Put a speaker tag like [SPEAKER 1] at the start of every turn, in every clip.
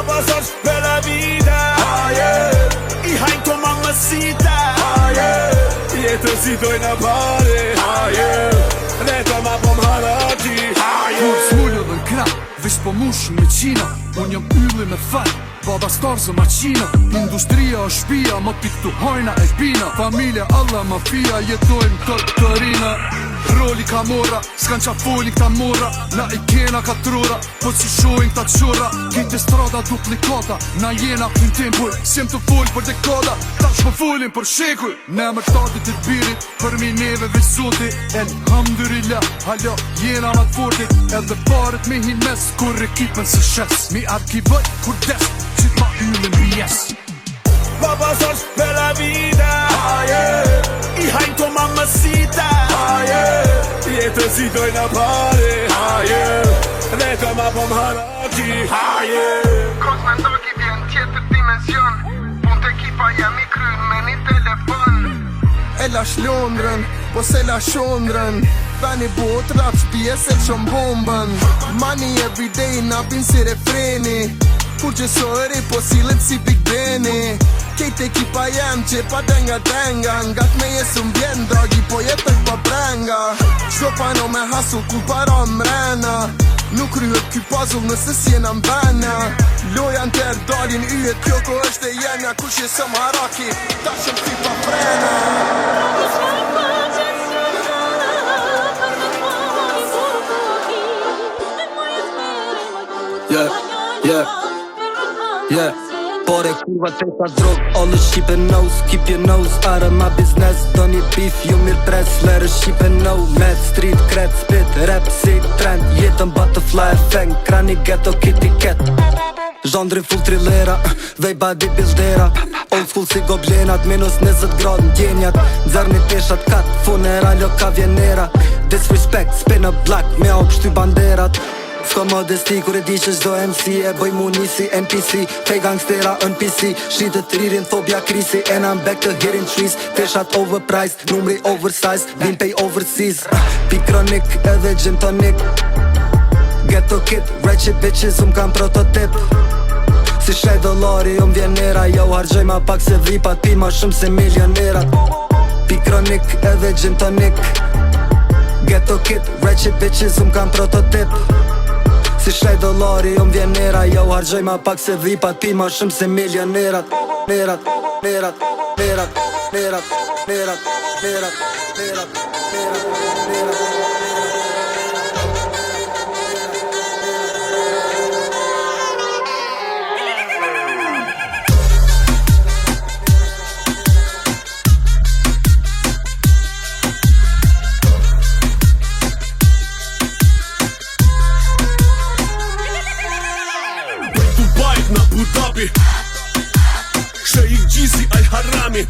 [SPEAKER 1] Pasos per la vida, i hajto mamacita, jetësitoj në pare, dhe të ma po m'harati.
[SPEAKER 2] Kur s'mullu dhe n'kra, veç po mushën me qina. Unë jam ylli me fat, baba starzë maqina. Industria o shpia, më piktu hojna e pina. Familja, alla, mafia, jetojmë të rina. Roli ka mora, s'kan qa foli këta mora. Na i kena katrora, po që shojnë ta qora. Kejtë strada duplikata, na jena fin tempuj. S'jem të fol për dekada, tash po folin për shekuj. Ne mërtatit të birit, për mi neve veç zoti. Elhamdulillah, halo, jena ma t'fortit. Edhe paret me hin mes, kur ekipën së shes. Mi arkivoj, kur des, që t'ma yllin bjes.
[SPEAKER 1] Pasos per la vida, i hajto mamacita, jetësitoj në pare, dhe të ma po m'harati.
[SPEAKER 3] Kos me ndoki vjen tjetër dimension. Pun të ekipa jam i kryn me një telefon. E lash Londrën, po se lash Londrën. Tani bot rap shpjes e qëm bombën. Money everyday na bin si refreni. Kur gjësori po sillet si Big Beni. Kejt ekipa jem që pa denga. Nga t'me jesë mbjen dragi po jetën pa brenga. Qdo pano me hasu ku para mrena. Nuk kryhet ky puzzle nëse s'jena mbena. Loja n'ter dalin yjet, kjo ko është e jenja. Kush je së maraki, ta shëm fi pa frena.
[SPEAKER 4] Yeah, pore kurva te ka drog. All the sheep and nose, keep your nose out of my business. Don't need beef, you mirë pres, let a sheep and know. Mad street, kret, spit, rap, si trend. Jetën butterfly effect, krani ghetto, kitty cat. Zhandri full thrillera, vej body buildera. Old school si goblenat, minus 20 grad n'djenjat. Nxerni teshat kat, funeral o kavjenera. Disrespect, spin up black, me au pështy banderat. S'ka modesti kur e di që çdo MC e bëj mu nisi NPC. Fake gangstera NPC, shqitet ririn phobia krisi. And I'm back to hitting trees, teshat overpriced, numri oversized, vin pay overseas. Pikronik edhe gin tonic. Ghetto kid, ratchet bitches kam prototip. Si shej dollari vjen era, jo hargjoj ma pak se vipat, pi ma shumë se milionerat. Pikronik edhe gin tonic. Ghetto kid, ratchet bitches kam prototip. Si shej dollari vjen era, jo hargjoj ma pak se vipat, pi ma shumë se milionerat. Nerat.
[SPEAKER 1] Në Abu Dhabi, Sheikh Gjizi Al Harami,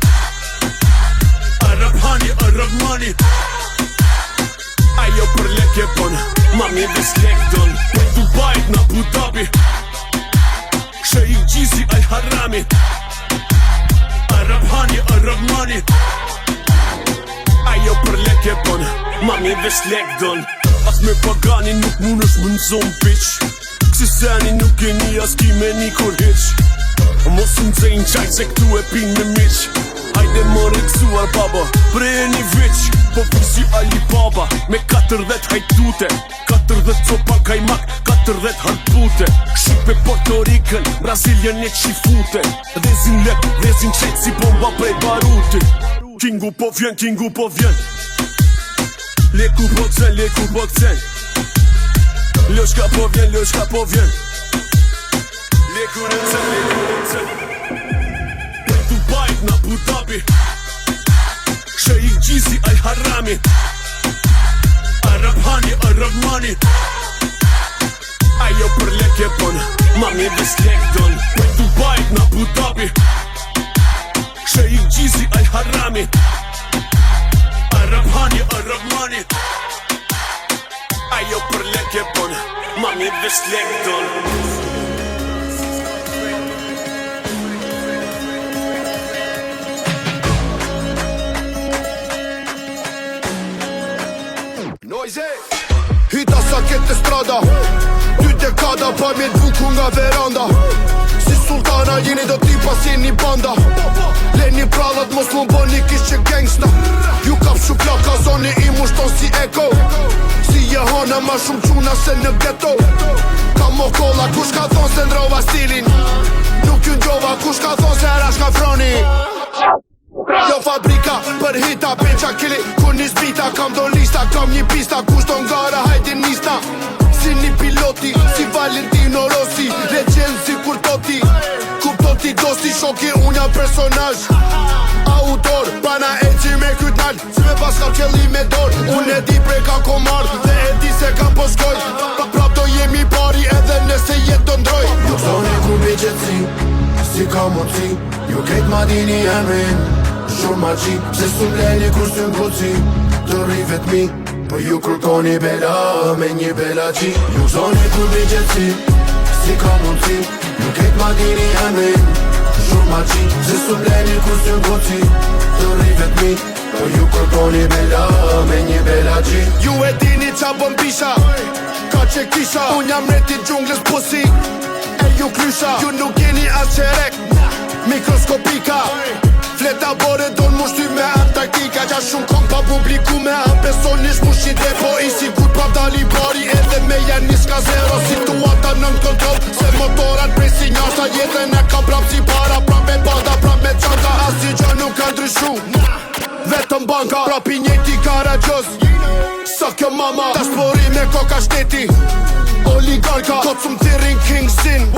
[SPEAKER 1] Arab Hani, Arab Money. Ajo për leke bon, mami ves lek don. Në Dubai, në Abu Dhabi, Sheikh Gjizi Al Harami, Arab Hani, Arab Money. Ajo për leke bon, mami ves lek don. As me pagani nuk mun është më nëzon bitch. Kësi seni nuk e një as ki me një kur hiq. Mos n'zejnë qaj se këtu e pin me miq. Hajde më riksuar baba, pre e një viq. Po fisi Alibaba, me 40 hajtute. 40 copa kajmak, 40 harpute. Shqipe Puerto Rican, Brazilian e qifute. Dhezin lek, dhezin qet si bomba prej baruti. Kingu po vjen. Leku po cen. Lëshka po vjen. Leku rëcen. Në Dubai, në Abu Dhabi, Sheikh Gjizi Al Harami, Arab Hani, Arab Money. Ajo për leke bon, mami ves lek don. Në Dubai, në Abu Dhabi, Sheikh Gjizi Al Harami, Arab Hani, Arab Money. Ajo për leke bon, mami ves lek don.
[SPEAKER 5] Hita sa kete strada, 2 dekada pa mjet vuku nga veranda.
[SPEAKER 3] banda, jeni do t'i pasi një banda. Leni prallat mos më bëni kish që gangsta. Ju kap shu plaka, zoni im ushton si eko. Si Jehana ma shumë quna se në ghetto. Ka mo kolla, kush ka thon se ndrova stilin. Nuk ju ndjova, kush ka thon se era shka froni. Jo fabrika, për hita, peqa kili. Kur një zbita, kam do lista, kam një pista. Kush ton gara, hajdi nista. Si një piloti, si Valentino Rossi. Legend si kur toti. Kuptoti dosti, shoki unë jam personazh. Autor, pana e që me kyt nal. Si me paska qëlli me dor. Unë e di prej ka komar, dhe e di se ka po shkoj. Prap do jemi pari edhe nëse jet do ndroj.
[SPEAKER 5] Ju zoni ku bi qëtësi, si ka mundësi. Ju kejt ma dini emrin, shumë ma qi. Se su mleni kur s'ty n'kuci, të rrivet mi. Po ju kërkoni bela, me një bela qi. Ju zoni ku bi qëtësi, si ka mundësi. Ju kejt ma dini emrin, shumë ma qi. Se su mleni kur s'ty n'kuci, të rrivet mi. Po ju kërkoni bela, me një bela qi.
[SPEAKER 3] Ju e dini qa bën pisha, ka që kisha. Unë jam reti gjunglës pusi, e ju klysha. Ju nuk jeni as qerek, mikroskopika. Fleta bore don mu shty me Antarktika. Qa shumë kom pa publiku me pesonish mu shqite. Po i sigur prap dali bari edhe me janë niska zero. Situata nën kontrol, se motorat prej si njashta. Jetën e ka prap si para, prap me banda, prap me qanta. Asi gjë nuk ka ndryshu, vetëm banka. Prap i njëti karagjoz, sa kjo mama. Dashpori me koka shteti, oligarka. Kocum tirin king sin,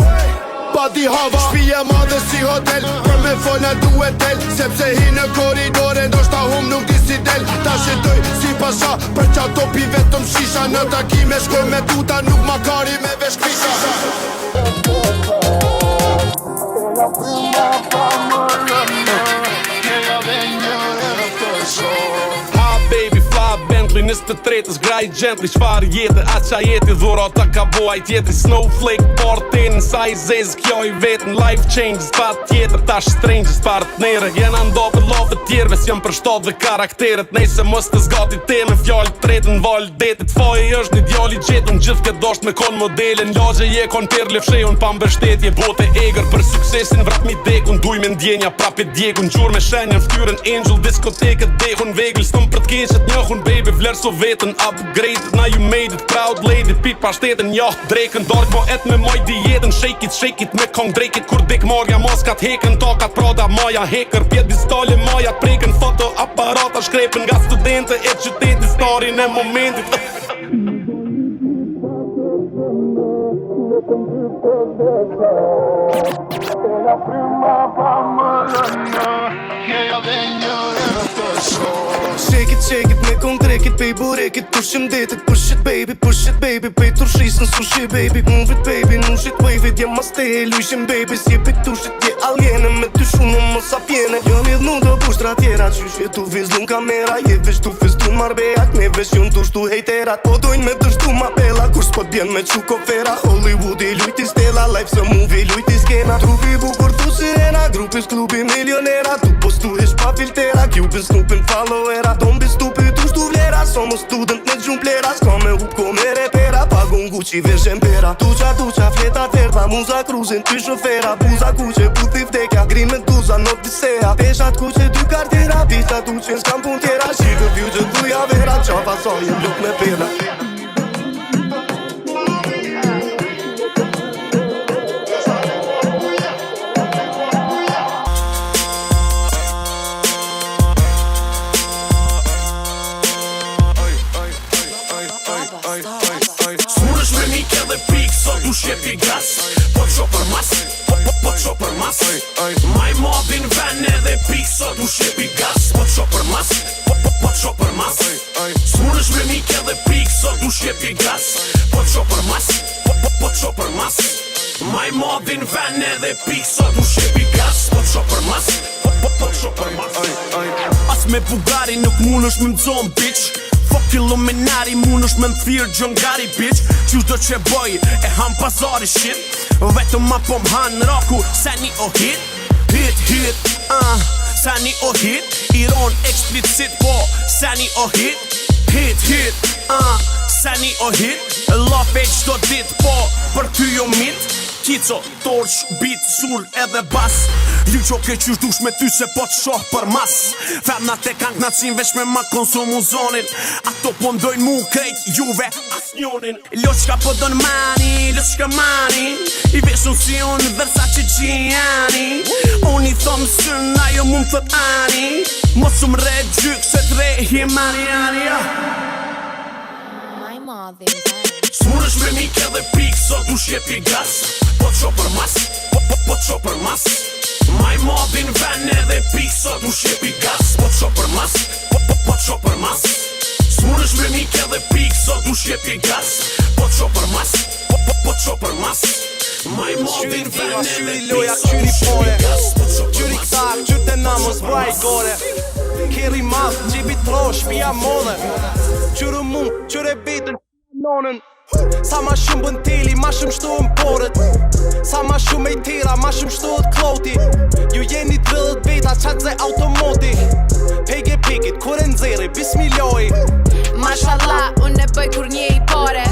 [SPEAKER 3] Badi hava, shpije madhe si hotel. Për me fona duhet del, sepse hi në koridore. Ndoshta hum nuk di si del. Ta shitoj si pasha, për qa topi vetëm shisha. Në takime shkoj me tuta, nuk makari me vesh kisha.
[SPEAKER 1] Baby, fly Bentley, 23 gra i gently. Qfar jeti, aqa jeti, dhura ta ka boaj tjetri. Snowflake, portin, sa i zez, kjo i vetën. Life changes, pat tjetër, tash strangers, partnere. Jena ndo për love tjerve, s'jam për shtot dhe karakteret. Nejse mos të zgati teme, fjall tretën, val detit. Faje është një djali gjetën, gjithë këtë dosht me kon modelin. Lagje je kon per lefshejun, pa mbështetje. Bote eger për suksesin, vrat mi dekun. Duj me ndjenja, prapit djekun. Gjur me shenjen, ftyrën angel, diskoteket dekun. Vegel, stëm për t'keqet njohun, baby, vlerë so vetën. Upgrade, now you made it, proud lady. Pit pa shtetën, ja, drejken. Dark po et me moj dietën. Shake it me kong drejkit. Kur dik marja moskat heken. Takat prada, maja heker. Pjedistale, maja preken. Foto aparata shkrepen. Nga studente e qytetit, starin e momentit.
[SPEAKER 6] Shake it me konkrekit, pej burekit. Pushim detit, push it baby, pej turshis në sushi baby. Move it baby, nush it wave it, jem mas te e lujshim baby. Si e pej tushit, je aljene, me ty shunë mos apjene. Jo lidh mu do pushtra tjera, qysh je tu vizlun kamera. Je vesh tu festu marbejak, ne vesh jun tushtu hejterat. Po dojnë me dështu ma pela, kur s'pot bjen me qu kofera. Hollywood i lujti stela, life se movie lujti skena. Trupi bukur tu sirena, grupis klubi milionera. Tu postu ish pa filtera, Cuban Snoopin followera. Don't be stupid, tu shtu vlera. Somos student me gjum plera, s'ka me hup ko me repera. Pagun Gucci veshen pera. Tuqa, fleta verda, muza cruzin, ty shofera. Buza kuqe, puti vdekja, grin me tuza, not disea. Peshat kuqe, dy kartera, pista tu qen s'kam pun tjera. Shikë vju që duja vera, qafa sojnë luk me pera.
[SPEAKER 1] S'munësh me mike dhe pik, sot u shjepi gas. Po t'qo për mas, po t'qo për mas. Maj modin ven edhe pik, sot u shjepi gas. Po t'qo për mas, po t'qo për mas. S'munësh me mike dhe pik, sot u shjepi gas. Po t'qo për mas, po t'qo për mas. Maj modin ven edhe pik, sot u shjepi gas. Po t'qo për mas, po t'qo për mas. As me Bugari nuk munësh me m'zon bitch. Fuck Illuminati, munësh me m'thirë gjongari bitch. Qysh do që boj, e ham pazari shit. Vetëm ma po m'han raku, sani o hit. Hit, sani o hit. Iron eksplicit po, sani o hit. Hit, sani o hit. Love e qdo dit po, për ty jo mit. skico, torç, beat, sul edhe bas. Ju qo ke qysh dush me ty se po t'shoh për mas. Femnat e kanë knacin veç me ma konsumu zonin. Ato po ndojnë mu krejt juve as njonin. Loqka po don mani, loqka mani. I veshun si unë Versace Gianni. Unë i thom sën, ajo mu më thot ani. Mos u mre gjyk se t'rehi Mariani.
[SPEAKER 7] My mother.
[SPEAKER 1] S'munësh me mik edhe pik, sot u shjepi gas. Po t'sho për mas, po t'sho për mas. Maj modin ven edhe pik, sot u shjepi gas. Po t'sho për mas, po t'sho për mas. S'munësh me mik edhe pik, sot u shjepi gas. Po t'sho për mas, po t'sho për mas. Maj modin ven edhe pik, sot u shjepi gas. Po t'sho për
[SPEAKER 6] Qyri
[SPEAKER 1] mas.
[SPEAKER 6] këtak, qyrte na mos braj gore. Keri madh, gjibi trosh, pia modhe. Qyru mund, qyre bitën, nonën. Sa ma shumë bën teli, ma shumë shtohen porët. Sa ma shumë e tira, ma shumë shtohet kloti. Ju jeni 30 veta, qatë ze automoti. Pege pikit, kur e nxeri, bismiloj.
[SPEAKER 7] Mashallah, unë e bëj kur një i pare.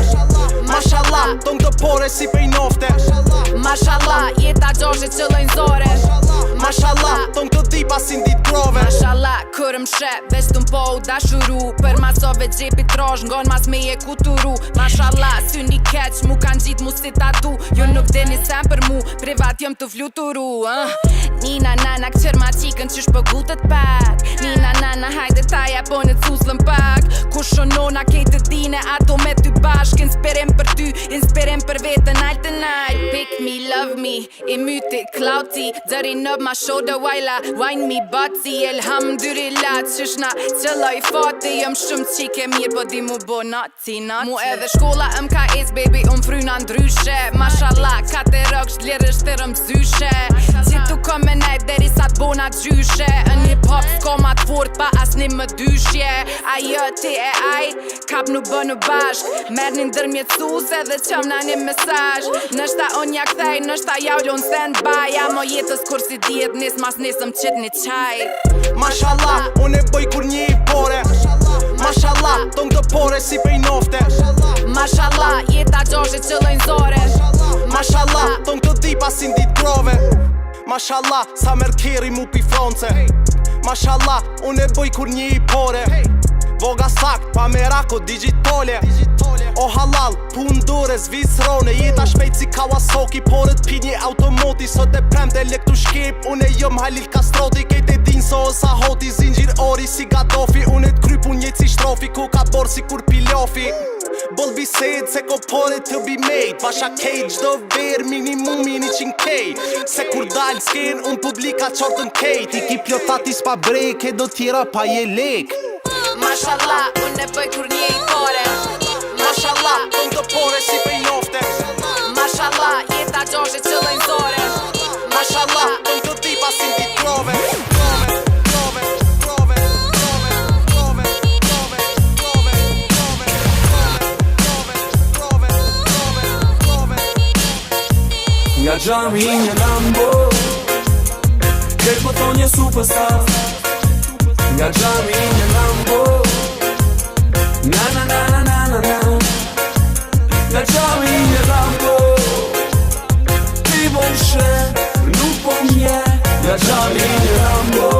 [SPEAKER 6] Mashallah, ton këtë pore si pej nofte.
[SPEAKER 7] Mashallah, jeta gjoshe qëllojnë zore.
[SPEAKER 6] Mashallah, ton këtë dipa si ndit grove.
[SPEAKER 7] Mashallah, kër më shep, veç t'm po u dashuru. Për masove gjepi trosh, ngon mas me je kuturu. Mashallah, syni keq, mu kanë gjit mu si tatu. Jo nuk deni sem për mu, privat jom të fluturu. Nina nana, këqër ma qikën qysh për gutët pak. Nina nana, hajde taja po në cuslën pak. Ku shonona kejtë dine, ato me ty bashk. Inspirim për ty, inspirim për vetën alt të nalt. Pick me, love me, i myti, klauti. Dëri nëb ma shoulder wajla, wine me bati. Elhamdulillah, qyshna qëlloj fati. Jëm shumë qike mirë, po di mu bo nati. Mu edhe shkolla ka es, baby, fryna ndryshe. Mashallah, ka të rëk, shlirësh të rëmzyshe. Që tu kom me nejt, deri sa t'bona gjyshe. Në hip hop s'ko ma t'fort, pa as një më dyshje. Ajo ti e aj, kap nuk bë në bashk. Merë një ndërmjetësus edhe qëm na një mesazh. Nështa on ja kthej, nështa jaulon stand by. Ja mo jetës kur si djet, nis mas nisëm qit një qaj.
[SPEAKER 6] Mashallah, unë e bëj kur një i pore. Mashallah, ton këtë pore si pej nofte.
[SPEAKER 7] Mashallah, jeta gjoshe qëllojnë zore.
[SPEAKER 6] Mashallah, ton këtë dipa si ndit grove. Mashallah, sa merë keri mu pi fronce. Mashallah, unë e bëj kur një i pore. Voga sakt, pa me rako digitale. O halal, pun dore, zvicrone. Jeta shpejt si Kawasaki, porët pi një automoti. Sot e premte lek tu shkip, unë e jëm Halil Kastroti. Kejt e din so sa hoti, zingjir ori si Gaddafi. Unë e t'kryp unë njët si shtrofi, ku ka borë si kur pilofi. Bol biset se ko pore të be made. Pasha kej gjdo ver minimumi 100K. Se kur dal s'ken unë publika qortën kejt. I ki plotatis pa brek e do tjera pa je lek.
[SPEAKER 7] Mashallah, unë e bëj kur një i pare.
[SPEAKER 6] Mashallah, ton të pore si pej nofte.
[SPEAKER 7] Mashallah, jeta gjoshe qëllojnë zore.
[SPEAKER 6] Mashallah, ton të dipa si ndit grove.
[SPEAKER 8] Nga gjami një Lambo, kejt po thonë një superstar. Nga gjami një Lambo, na na na na na na na. Nga gjami një Lambo, ti bon shre, nuk po mje. Nga gjami një Lambo,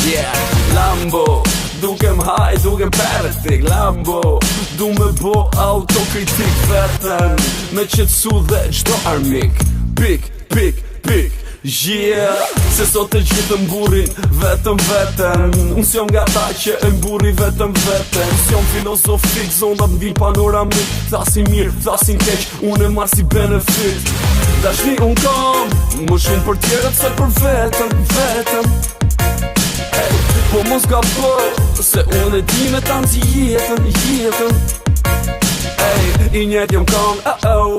[SPEAKER 8] yeah, Lambo. Dukem haj, dukem perfect, Lambo. Du me bo autokritik vetën, me qetsu dhe gjdo armik. Pik, pik, pik, yeah. Se sot e gjithë mburin, vetëm vetën. Unë s'jom nga ta që e mburi vetëm vetën. S'jom filosofik, zonda m'vil panoramik. Thasin mirë, thasin keq, unë e marë si benefit. Dashni unë kam, më shumë për tjerët se për vetëm, vetëm. Po mos ga po, se unë e di me tanë si jetën, jetën. I njejt jëm kong,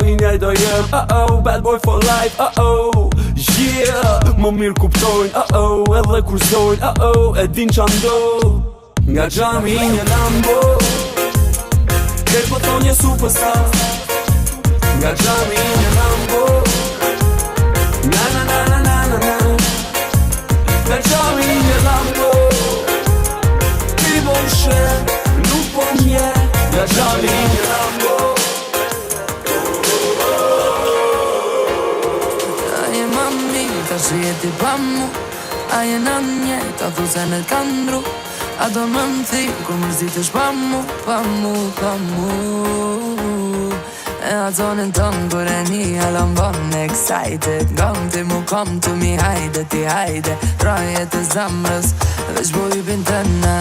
[SPEAKER 8] i njejt do jem, bad boy for life, yeah. Më mirë kuptojnë, edhe kur zojnë, e din qa ndo. Nga gjami një Lambo, kejt po thonë një superstar. Nga gjami një Lambo, na na na na na na na. Nga gjami një Lambo, ti bon shre, nuk po nje. Nga gjami një Lambo.
[SPEAKER 9] tash jeti pa mu. A jena njejt, a thu se në t'kandru. A do më thirr, kur mërzitesh pa mu, pa mu, pa mu. E a zonin ton kur e një halon bon excited. Gong ti mu kom to mi hajde, ti hajde. Trojet e zamrës, veç bujbin të në.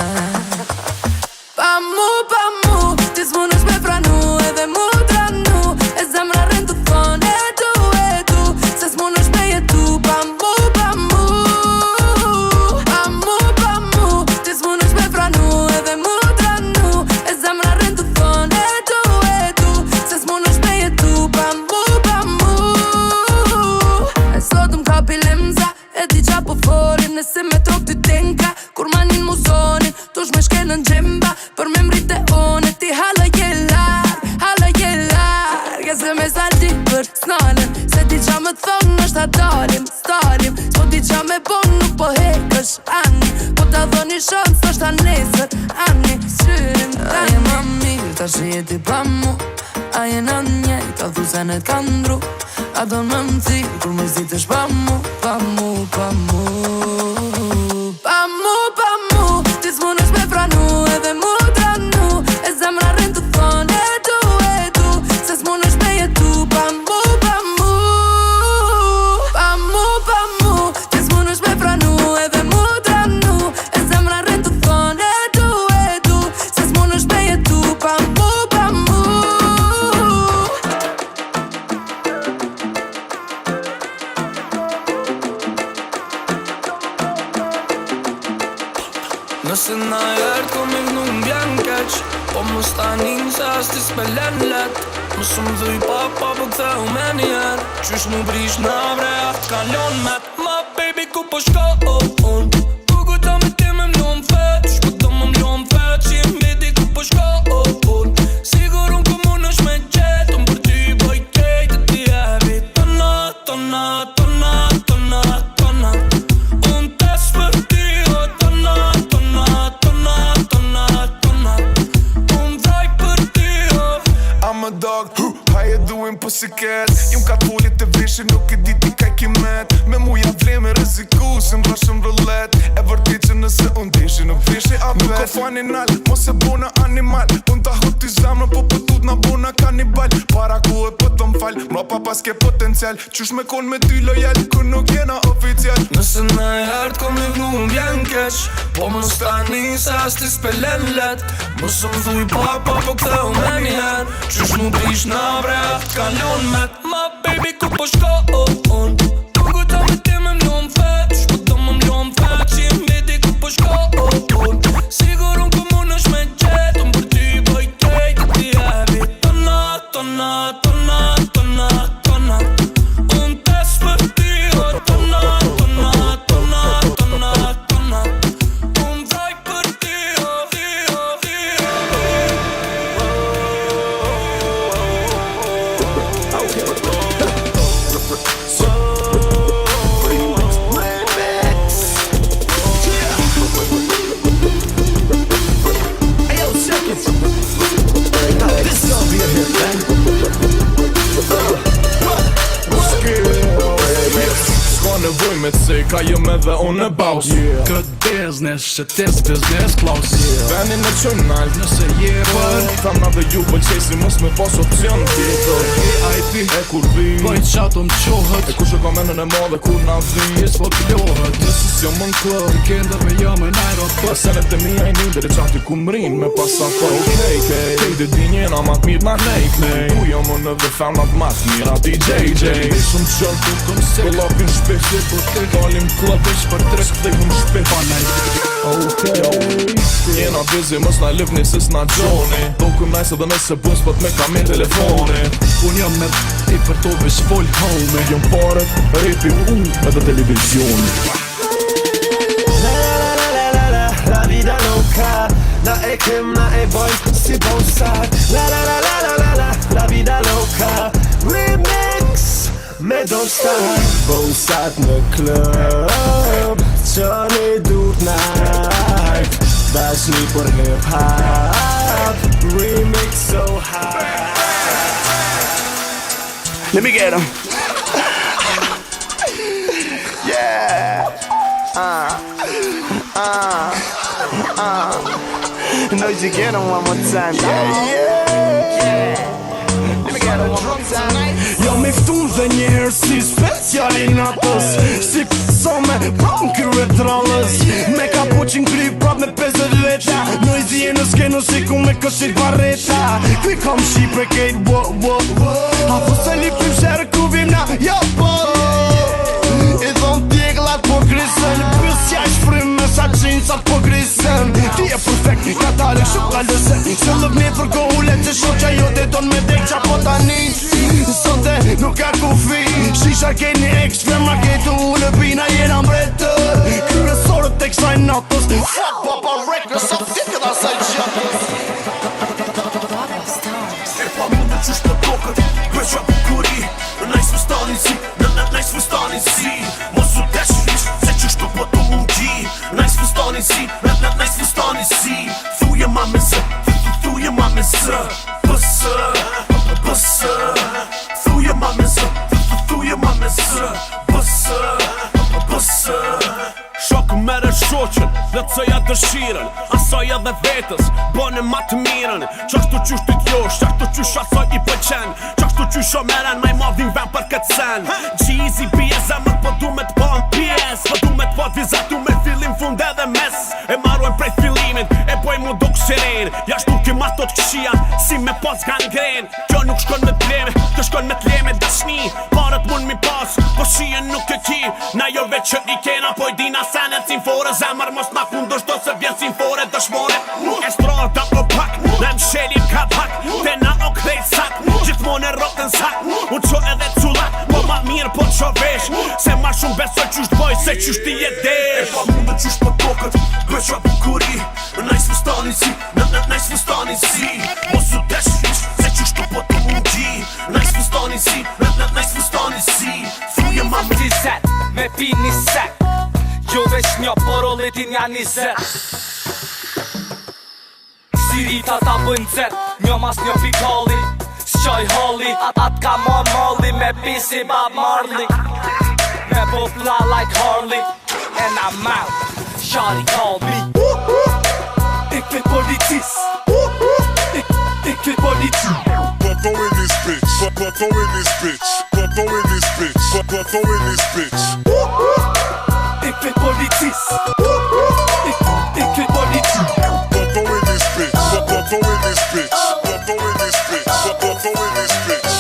[SPEAKER 9] Pa mu, ti s'munësh me pranu edhe mu tranu. E zemra rën të thonë e tu, se s'munësh me jetu. Pa mu, ti s'munësh me pranu edhe mu tranu. E zemra rën të thonë e tu, se s'munësh me jetu. Pa mu. E sot m'kapi lemza, e di qa po folim. Nëse me trok ty tenka, kur manin muzonin. Tush me shke në gjemba, për me mrit e one. Ti hala je larg, e se me salti për snalën. Se di qa me thonë është ta dalim, s'po di qa me bon, nuk po hekësh ani. Po ta dhoni shans, është ta nesër, ani. Syrim tani. A je ma mirë, ta jeti pa mu. A jena njejt, a thu se në t'kandru. A do më thirr, kur mërzitesh pa mu, pa mu, pa mu. Pa mu, ti s'munësh me pranu edhe mu tranu. E zemra rën të thonë e tu, se s'munësh me jetu. Pa mu, ti s'munësh me pranu edhe mu tranu. E zemra rën të thonë e tu, se s'munësh me jetu. Pa mu.
[SPEAKER 8] Nëse na jert kom i vnu m'bjen keq, po mos tanin se as ti s'pelen let. Mos më dhuj pa po ktheu me njerë. Qysh mu brish në vre, t'kalon met. Ma baby ku po shkon, ku ta me ti me mlon fet. Shpo do më mlon fet, që jem vedi ku po shkon. Sigur unë ku munësh me qet, unë për ty boj kejt e ti e vit. Tona unë tes për ty,
[SPEAKER 10] I'm a dog, how you doing pussycat? Jum ka t'follit të vrishin, nuk e di ti kaj kimet. Me muja vle me rëziku, se m'rashëm rëllet. E vërtit që nëse unë dishi, nuk vrishi a vet. Nuk o fani nal, mos e bona animal. Unë ta hot t'i zamrën, po pëtut na bona kanibal. Para ku e po të m'fall, mra pa pas ke potencial. Qysh me kon me ty lojal, ku nuk jena oficial.
[SPEAKER 8] Nëse na jert kom i vnu m'bjen keq, po mos tani se as ti s'pelen let. Mos më dhuj pa po ktheu me njerë. Qysh mu brish në vre, t'kalon met. Ma baby ku po shkon, ku ta me ti me mlon fet. Shpo do më mlon fet, që jem vedi ku po shkon. Sigur unë ku munësh me qet, unë për ty boj kejt e ti e vit. Tona unë tes për ty, tona unë vaj për ty,
[SPEAKER 10] Nevoj me të sej, ka jëm edhe unë e baus.
[SPEAKER 2] Këtë business, që tes business klaus.
[SPEAKER 10] Venin e qënë nalt,
[SPEAKER 2] Nëse je për
[SPEAKER 10] tham na dhe ju pëlqej si mos me pas opcion tjetër.
[SPEAKER 2] IT
[SPEAKER 10] E kur vi,
[SPEAKER 2] Bojt qato m'qohët,
[SPEAKER 10] e kush e ka menën e madhe kur na vi.
[SPEAKER 2] jes po t'lohet.
[SPEAKER 10] Nëse s'jo më në klub,
[SPEAKER 2] Në kender me jam e aeroport.
[SPEAKER 10] Pasenet e mija i një dhe qati ku m'rin me pasaport. Kej dhe di njena mat mirë na nej. Tu jo më në dhe femnat mat mirë ati JJ. Shumë qërë tu koncept, po lapin shpesh.
[SPEAKER 2] Po të
[SPEAKER 10] Dalim klub,
[SPEAKER 2] veç për trek,
[SPEAKER 10] s'kdejhëm shpesh.
[SPEAKER 2] panaj.
[SPEAKER 10] Jena busy, mos na lëvni se s'na gjoni. Po kum najse dhe nëse bus, po t'me kam e telefoni.
[SPEAKER 2] Unë jam me i për to veç full home.
[SPEAKER 10] Jom paret, repi edhe televizioni.
[SPEAKER 6] La vida loca, na e kem, na e bojnë si bonsat. La vida loca, remix me Don't Stop. Bonsat në klub, që një dur night. Bashni për hip hop, remix so high.
[SPEAKER 11] Let me get him. Yeah.
[SPEAKER 6] Noisy, get him one more time. Yeah. Let me get him one more time.
[SPEAKER 1] Jo me ftun dhe njerë si specialin atës Si pëso me pram kërë trallës Me kapuqin kry prap me 50 veta Noisy e në skenu si ku me këshit barreta Kuj kam shqipe kejt A po se li pim sherë ku vim na Jo po I dhon tjeglat po grisën Pësja i shprim me sa qinësat po grisën Ti e perfekt, ka tale shumë ka lësen Se lëvni për kohullet që shoqa jote ton me dek qa po tani Sote nuk ka kufi Shisha keni ekstra ma ketu në pina jena mbretër Kryesorët e kësaj natës Fuck papa records, sa fit këta saj gjatës E pa mundë qysh po tokët Beqa bukuri Najs fustanin si Najs fustanin si Mos u deshish Se qysh të po të mundji Najs fustanin si Najs fustanin si Thuje ma me zë Thuje ma me zë Bësë Bësë Thuje ma me zë Thuje ma me zë Bësë Bësë Shokë mere shoqën Dhe të cëja dëshiren Asoj edhe vetës Bone ma të miren Qashtu qysh të t'josh Qashtu qysh asoj i pëqen Qashtu qysh o meren Ma i madhin ven për këtë sen Gjizi bje zemër Po du me t'po në pjes Po du me t'po t'vizat Du me fillim fund edhe mes E marruen prej fillimin E poj mu do këshirin Jasht nuk i matot këshia Si me pas gangren Kjo nuk shkon me t'leme Kjo shkon me t'leme dashni Parët mun mi pas Po shien nuk e ki Na jo veç që i kena Po i dina senet sin fore Zemër mos ma kundësht Do se vjen sin fore dëshmore Estrada o pak Në më shelim ka pak Te na o krejt sak Gjithmon e rotën sak Unë qo edhe culak Po ma mirë po qo vesh Se ma shumë besoj qysh t'boj Se qysh ti je desh E pa mundë qysh po tokët Beqa bukuri Najs fustanin si Najs fustanin si Mos u deshish Se qysh të po të mundji Najs fustanin si Najs fustanin si Thuje ma me
[SPEAKER 8] Set, me pi një sek Jo veç një porolletin janë 20 Sirita ta bëjnë zet Një mas një pikalli S'qoj holli At ka mon molli Me pisi Bob Marley Me popla like Harley And I'm out Shawty called me Ik vind politis Ik vind politis
[SPEAKER 10] Go in this bitch, go in this bitch, go in this bitch, go in this bitch.
[SPEAKER 8] Ik vind politis Ik vind politis
[SPEAKER 10] Go in this bitch, go in this bitch, go in this bitch, go in this bitch.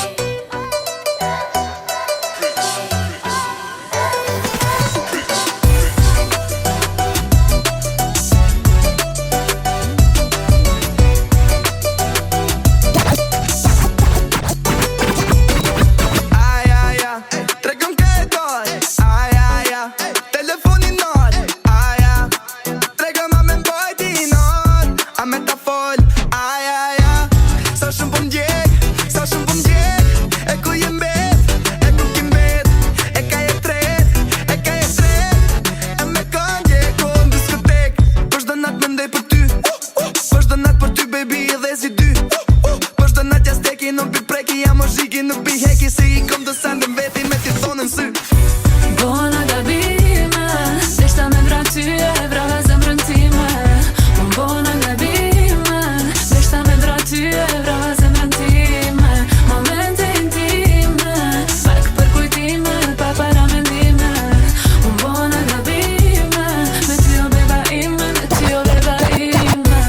[SPEAKER 9] Bona gabime, deshta me vra ty e vrave zemrën time. Bona gabime, deshta me vra ty e vrave zemrën time. Momente intime, pak për kujtime, pa para mendime. Bona gabime, me ty o beba ime, me ty o beba ime.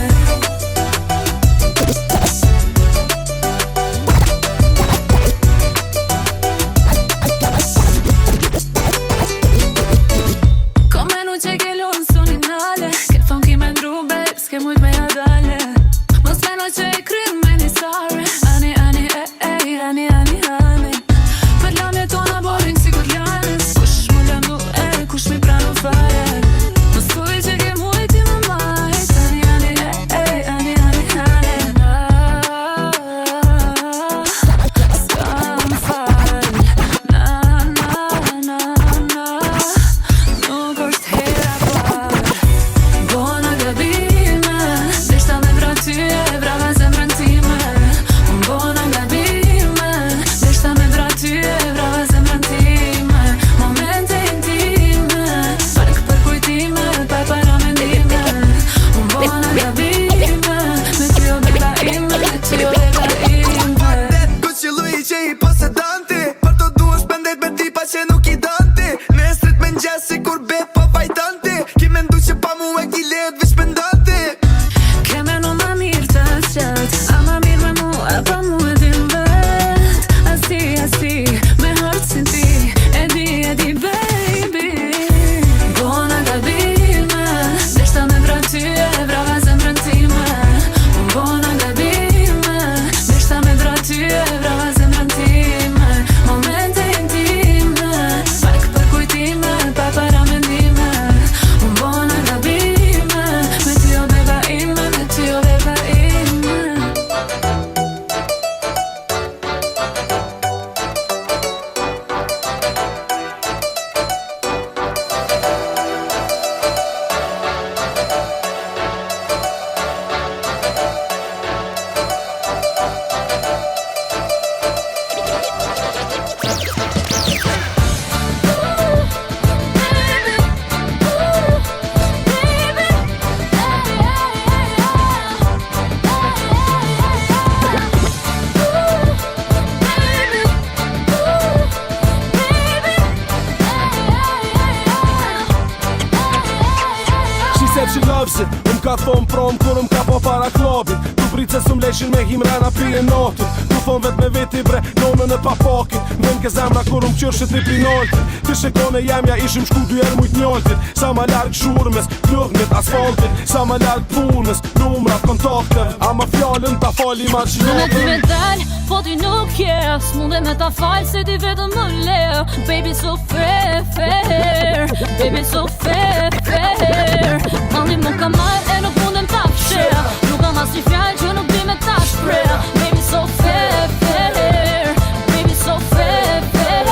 [SPEAKER 1] thon prom kur ka po para klubit. Tu prit se sum leshin me himrana pije notit. Tu thon vet me veti bre, nonën e papakit. Vem ke zemra kur qyrshit në pinoltit. Ti shikone jamja ishim shku 2 herë mujt njoltit. Sa ma larg shurmes, plugnit asfaltit. Sa ma larg punës, numrat, kontaktet. Ama fjallën ta fali ma qinotin.
[SPEAKER 11] Në ty me dal, po ti nuk je. S'munde me ta fal se ti vetëm më le. Baby so fair, fair. Baby so fair, fair. Mandi më ka marrë e nuk mundem ta fshea. Nuk kam as një fjallë që nuk di me ta shprea. Baby so fair, fair. Baby so fair, fair.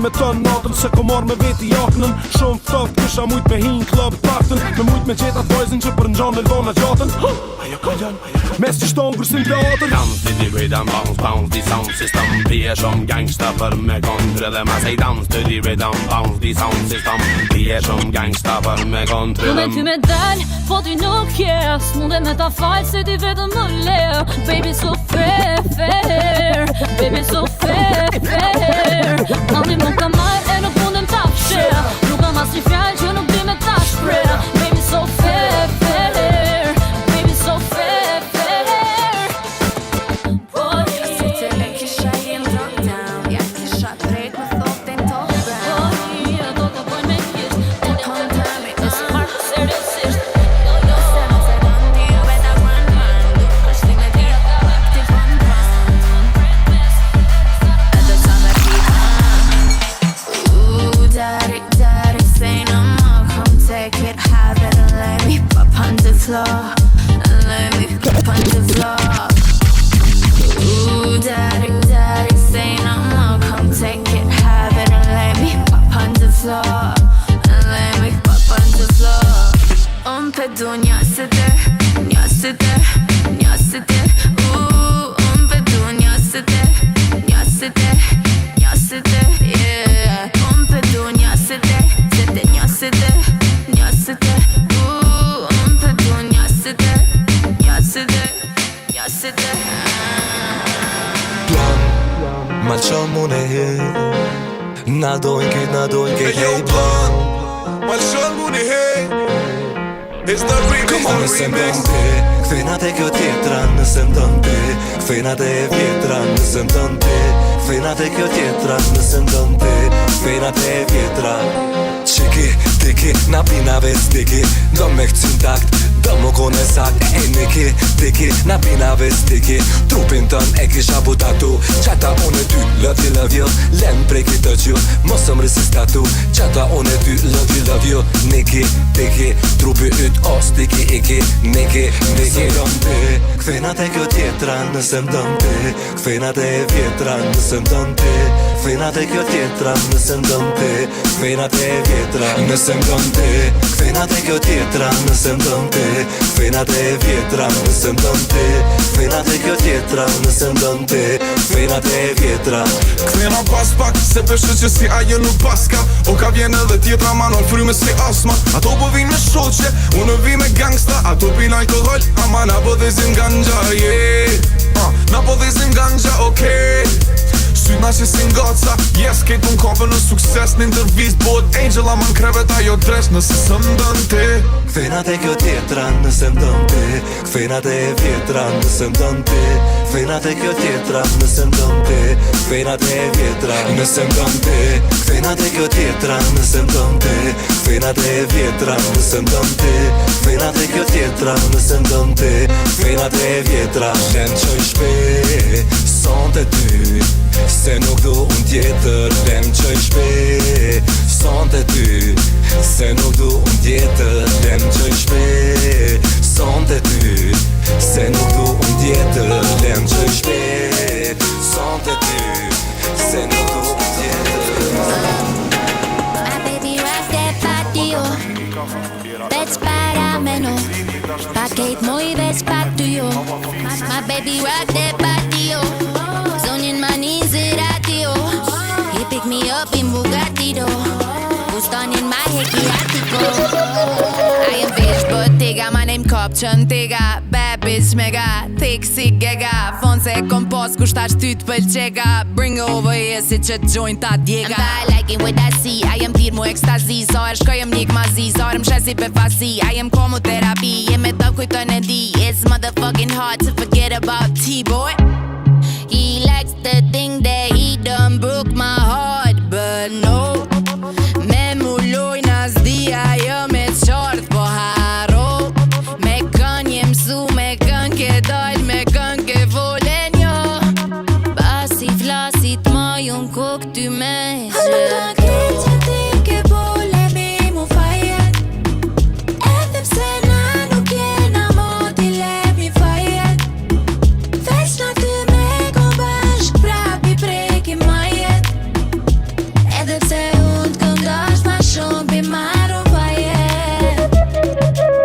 [SPEAKER 1] Me tën natën se ko marrë me veti jaknën. Shumë fëft kisha mujt me hin klub taktën. Me mujt me qetat vojzën që për nxanë lëvona gjatën. Ajo ka janë mes që shtonë kërësim teatën.
[SPEAKER 12] Dans të di rhythm, bounce, bounce, di sound system. Pije shumë gangsta për me kontre dhe ma sej dans të di rhythm, bounce, di sound system. Pije shumë gangsta për me kontre dhe
[SPEAKER 11] Në ty me dal, po ti nuk je. S'munde me ta fal se ti vetëm më le. Baby so fair, fair. Baby so fair, fair. Mandi më ka marrë e nuk mundem ta fshea. Nuk kam as një fjallë që nuk di me ta shprea. Baby so fair, fair. Baby so fair, fair.
[SPEAKER 7] Si të le kisha jem drop down. Ja kisha drejt më thotin top down.
[SPEAKER 11] Do të bojnë me hit.
[SPEAKER 7] Come tell me,
[SPEAKER 11] Nësë marrë seriosisht.
[SPEAKER 7] se mos e don ti ju beta run run. Du është ti me ti aktiv run run. Edhe sa me Ooh, daddy, daddy, say no more. Come take it, have it, and let me pop on the floor. And let me pop on the floor. Ooh, daddy, daddy, say no more. Come take it, have it, and let me pop on the floor. And let me pop on the floor. Pe du njësëte, njësëte, njësëte. Ooh, pe du njësëte, njësëte, njësëte, yeah. Pe du njësëte, sete njësëte, njësëte. Ooh, pe du njësëte, njësëte, njësëte.
[SPEAKER 6] Ma shumë unë e hej. Na dojnë kejt hej plan.
[SPEAKER 10] Ma shumë unë e hej. It's the remix, the remix.
[SPEAKER 6] Kthejna te kjo tjetra nëse mdon ti. Kthejna te e vjetra nëse mdon ti. Kthejna te kjo tjetra nëse mdon ti. Kthejna te e vjetra. Qiki, tiki, na pina vec tiki. Do me këcin takt, do më kone sak. E niki, tiki, na pina vec tiki. Trupin tën e kisha butatu. Qata unë e ty, love you. Lem prej këtë që, mosëm resistatu. Qata unë e ty, love you. Niki, tiki, trupi yt os tiki iki. Niki, niki mdon ti. Kthejna te kjo tjetra nëse mdon ti. Kthejna te e vjetra nëse mdon ti. Kthejna te kjo tjetra nëse mdon ti. Kthejna te e vjetra nëse mdon ti. Kthejna te kjo tjetra nëse mdon ti. Kthejna te e vjetra nëse mdon ti. Kthejna te kjo tjetra nëse mdon ti. Kthejna te e vjetra.
[SPEAKER 10] Kthejna pas pak, se peshe që si ajo nuk paska. O ka vjen edhe tjetra manol fryme si asma. Ato po vin me shoqe, unë vi me gangsta. Ato pin alkohol, ama na po dhezim ganja, yeah. Na po dhezim ganja, okej. Syna që si ngoca, yes, kejt unë kopën në sukses. Në intervist, bot angel, ama në krevet ajo dresh nëse së mdën ti.
[SPEAKER 6] Kthejna te kjo tjetra nëse mdën ti. Kthejna te e vjetra nëse mdën ti. Kthejna te kjo tjetra nëse mdën ti. Kthejna te e vjetra nëse mdën ti. Kthejna te kjo tjetra nëse mdën ti. Kthejna te e vjetra nëse mdën ti. Kthejna te kjo tjetra nëse mdën ti. Kthejna te e vjetra. Lem qoj shpe, son të ty. Se nuk du unë tjetër. Lem qoj shpe, son të ty. Se nuk du unë tjetër. Lem qoj shpe, son të ty. Se nuk du unë tjetër. Lem qoj shpe, son të ty. Se nuk du unë tjetër.
[SPEAKER 7] My baby rock that body, oh. Veç para menos. Paket moj veç patu, jo. My baby rock that body, oh. Zonjen ma nizë radio. He pick me up
[SPEAKER 13] up in Bugatti though. Gustanin my hickey attico. I am bitch but tega, my name Kopçën tega. Bad bitch mega, thick si gega. Fon se kom pos kushtash ty t'pëlqega. Bring over here si që t'gjojnë ta djega. I like it with that C, I am tir mu ekstazi. Sa er shkoj njek mazi, sa er mshesi pe fasi. I am komoterapi, jem e të kujton e di. It's motherfucking hard to forget about T-boy. He likes to think that he done broke my heart, but no. Me mulloj nas dia jo me qartë po haro. Me kën jem su, me kën ke dojt, me kën ke volen jo. Basi flasit ma jon ko këty me që që ti ke bole mi mu fajet. Edhe pse na nuk jena moti lemi fajet. Veç na ty me ko bashk prap i preki majet. Edhe pse unë t'këm dash ma shumë pi maru fajet.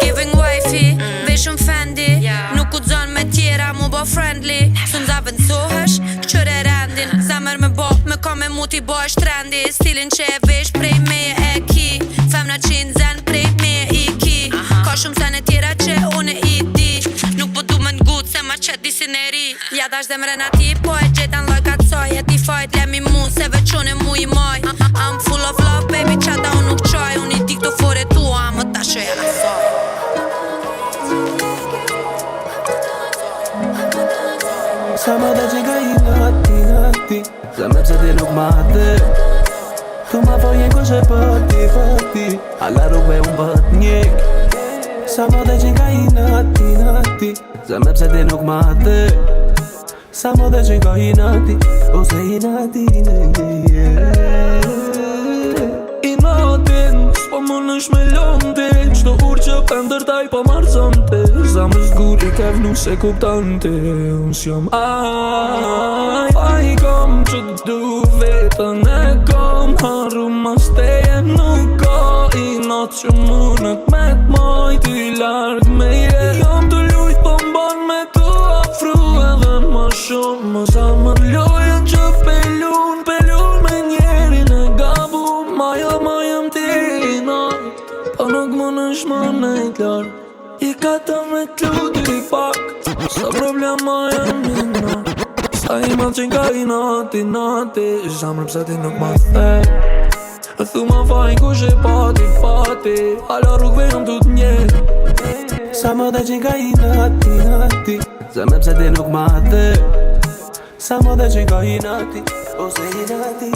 [SPEAKER 9] Giving wifey, veshëm Fendi. Nuk u dzon me tjera mu bo friendly. Sun zavën sohësh, qëre rendin. Zemër me bo, me ka me muti bo është trendi. Stilin që e vesh prej meje e ki. Femna qenë zen prej meje i ki. Ka shumë sen e tjera që une i di. Nuk po du me n'gut se ma qet disin e ri. Ja dash zemrën ati, po e gjetan loj ka t'soj. E ti fajt lemi mu, se veqone mu i maj. I'm full of love, baby, qata unë nuk qaj. Unë i dik të fore tua, më ta shëja në soj.
[SPEAKER 8] Sa më dhe që nga i nati Zemër pse ti nuk ma dhe Tu ma fojen ku që pëti Alla rrugve unë bët njek Sa më dhe që nga i nati Zemër pse ti nuk ma dhe Sa më dhe që nga i nati Ose i nati I natin S'po më nësh me lomte Qdo ur që pëndër taj pa marzante Zamës guri kevnu se kuptante Unë s'jom aj Pa i kom që t'du vetën e kom Haru mas teje nuk ka I natë që më nët me t'maj Ty larg me je Jam të lujt po mban me tu afru Edhe ma shumë më zamër lojën që pelun me njerin e gabu Maja tina Po nuk më nësh më nejt larg I ka të me t'luti i pak Sa problema jem mina Sa i ma qenë ka i nati Zamër pse ti nuk ma the Thu ma fajn ku që pati Hala rrugve jom tu t'njek Sa më dhe qenë ka i nati Zamër pse ti nuk ma the Sa më dhe qenë ka i nati Ose i nati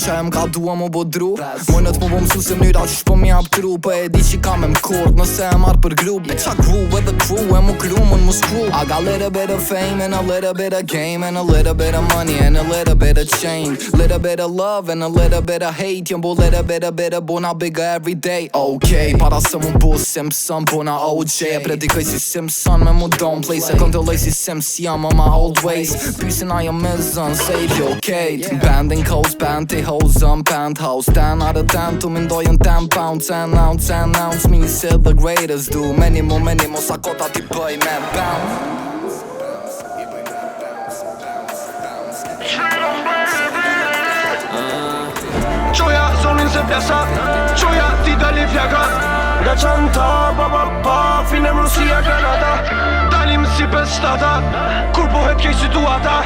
[SPEAKER 6] Qa jem ka dua mu bo dru Mënët mu bo msu se mënyra që shpo mi hap tru Po e di që kam e m'kord nëse e marrë për grup Me qa groove with the crew e mu kru mën mu screw I got a little bit of fame and a little bit of game And a little bit of money and a little bit of change Little bit of love and a little bit of hate Jëm bo little bit of bona bigger every day Okay, para se mu bo Simpson bona OJ E predikoj si Simpson me mu downplay Se kontrolloj si Sims jam on my old ways Pysin I am mizën, save you, okay Banding coast, panty hoes on penthouse 10 out of 10 tu mindojën 10 pounds 10 ounce me said the greatest do Many mo sa kota ti bëj me bounce
[SPEAKER 3] Qoja zonin se pjasa Qoja ti dali fjaka Nga qanta pa Finem Rusia Granada Dalim si pes shtata Kur po hep kej situata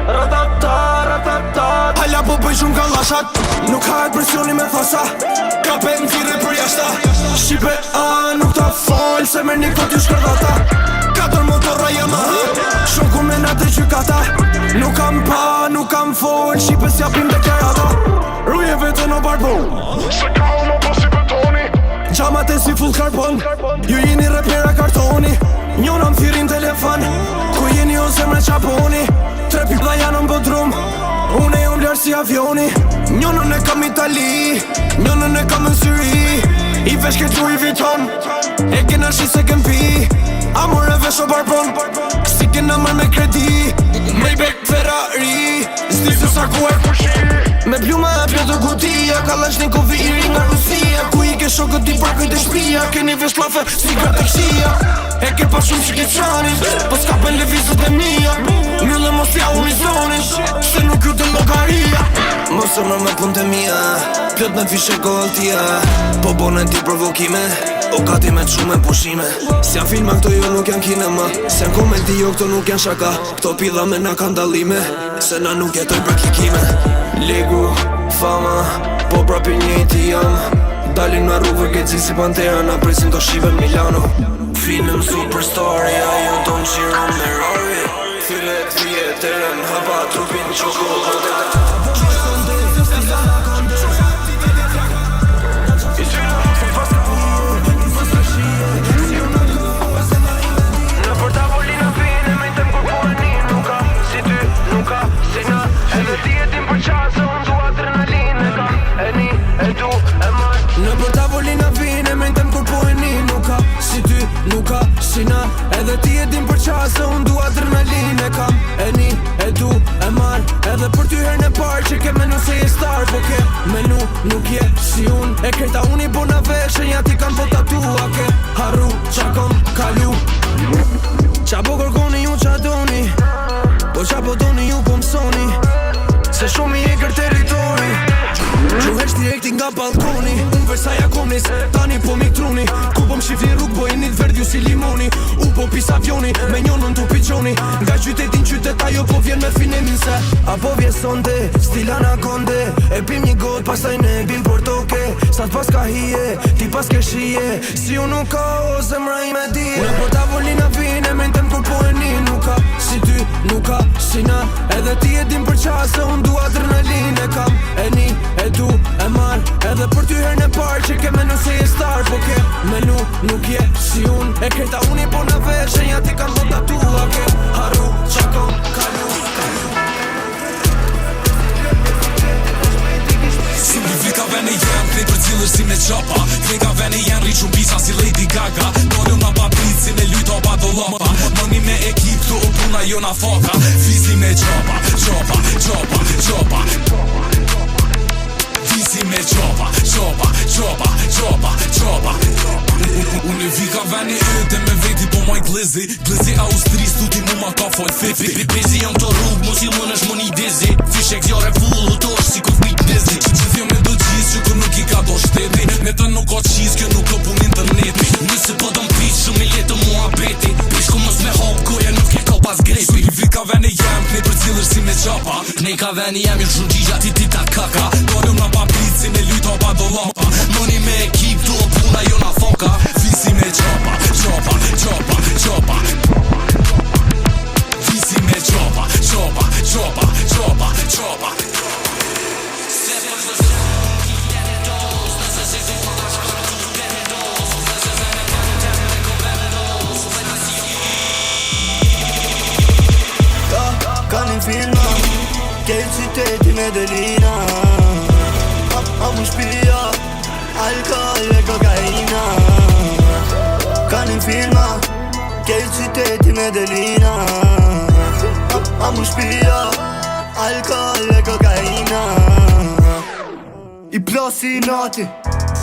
[SPEAKER 3] Ratata Hala po bëj shumë kallashat Nuk hajt presioni me thasa Ka pen vire për jashta Shqipe nuk ta fol Se me një këto t'ju shkërdata 4 motorra Yamaha Shumë ku me nga të gjykata Nuk kam fol Shqipe s'japim deklarata Ruje vetën o barbon Se ka uno po si betoni Gjamat e si full karbon Ju jeni repera kartoni Njona më thirin telefon Ku jeni o zemre qaponi Tre pipla janë në bodrum Une jom ljarë si avioni Njënën e kam Itali Njënën e kam në Syri I vesh ke Louis Vuitton E kena shi se kem pi Amor e vesh o barbon Si
[SPEAKER 6] kena mër me kredi Maybach Ferrari S'di se sa ku e fushi Me pluma e pjotë kutia Kalashnikov i ri nga Rusia Ku i ke shokët ti parkujt e shpia Keni vesh klafe si gra të kshia E ke pa shumë që ke qanin Po s'kapen levizët e mija Mjëlle mos ja unë i zonin Se nuk ju të logaria Mos e mër me pun të mija Pjot në fishe kohëltia Po bonen ti provokime O gati me t'shume pushime S'jan filma këto jo nuk janë kinema S'jan komedi jo këto nuk janë shaka Këto pidha me na kanë dalime Se na nuk jetoj për klikime Ligu, fama, po prapi njëti jam Dalin në rrugë geci si Pantera Na presim të shive Milano Finëm superstar, ja jo don qiro me rari Thyret vjetërën, hapa trupin qokollë Në për tavolina vine me n'tem kur po e një nuk ka Si ty nuk ka si na Edhe ti e din për qasë unë du adrenaline kam E një e du e mar Edhe për ty her në par që ke menu se je star Po ke menu nuk je si unë E krejta unë i bo na veshe ja ti kam po tatua Ke harru qa kom kalu Qa po kërkoni ju qa doni Po qa po doni ju po mësoni Se shumë i e kër teritori Që heq direkti nga balkoni Unë Versaja konis, tani po mi truni Ku po m'shifni rrug po e një verdju si limoni U po pis avioni, me njonën t'u piqoni Nga qytetin qytet ajo po vjen me finemin se Apo vje sonde, stila na konde E pim një got, pastaj ne bim për toke Sa t'pas ka hije, ti pas ke shije Si unë nuk ka o zemra i me dije Në po tavolina vine, me n'tem kur po e një nuk ka Si ty, nuk ka si na Edhe ti e din për qasë, unë du adrenaline kam E një e du e mar Edhe për ty her në par që ke menu se je star Po ke menu nuk je si unë E krejta unë i po në veshe ja ti kanë bota tua Ke haru qa kom kalu
[SPEAKER 14] Shumë vika vene jenë Krej për cilër si me qapa Krej ka vene jenë rri shumë bisa si Lady Gaga Nore una babrit si me lyt oba do lompa Mëni me ekip të u puna jo na foka Fizi me qapa, qapa, qapa, qapa Fizi me qapa, qapa, qapa, qapa, qapa Unë vika veni ëte me veti po majt glezi Glezi Austris tu ti mu ma ka fol fifi Pezi jam të rrug, mos i mën është më një dizi Fishe kjare full, të është si kuf mit dizi Që thjo me do gjis që kër nuk i ka do shteti Me të nuk ka qiz, kjo nuk ka pun interneti Nëse po do m'pish, shumë i letë mua beti Pish ku mos me hop, koja nuk e ka pas greti Vika veni jem, knej për cilër si me qapa Nej ka veni jem, ju shumë gjigja ti ta kaka Dore una paprit si me lyt oba do lompa Mëni me ekip, tu o puna jo na foka Fisi me qapa, qapa, qapa, qapa Fisi me qapa, qapa, qapa, qapa, qapa
[SPEAKER 6] Ka një filma Kejtë qyteti Medellina A mu shpia Alkohol e kokaina Ka një filma Kejtë qyteti Medellina A mu shpia Alkohol e kokaina I plosi i nati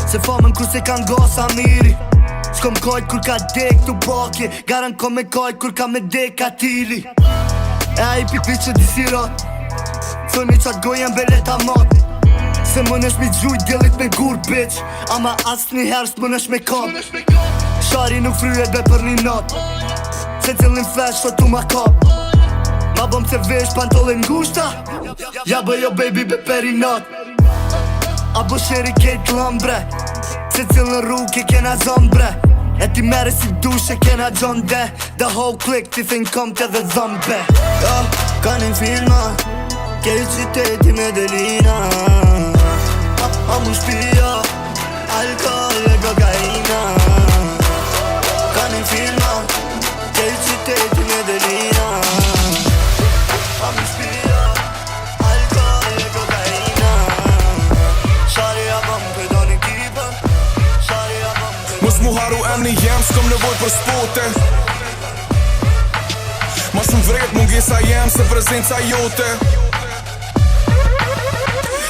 [SPEAKER 6] Se famën kur se kanë gosa miri S'kom kojt kur ka dek t'u bakje Garan ko me kojt kur ka me dek atili E a i pipi që disi rat Thoni qatë gojen belet amat Se më nësh mi gjujt djelit me gur bitch Ama as një herë s'më nësh me kap Shari nuk fryet be për një nat Se cillin flash sot tu ma kap Ma bom se vesh pantolin ngushta Ja bëjo baby be perinat A bo sheri kejt lambre Se cillin rrug i kena zombre E ti mere si dushe kena John De The whole click ti fin kom të dhe dhombe Ka një filma Kejt qyteti Medellina A mu shpia Alkohol e kokaina Ka një filma Kejt qyteti Medellina A mu shpia Alkohol e kokaina Shari a bom për do një kipa Shari a bom për
[SPEAKER 10] Mos mu haru emni jem, s'kom nevoj për spote Ma shumë vret mungesa jem se prezenca jote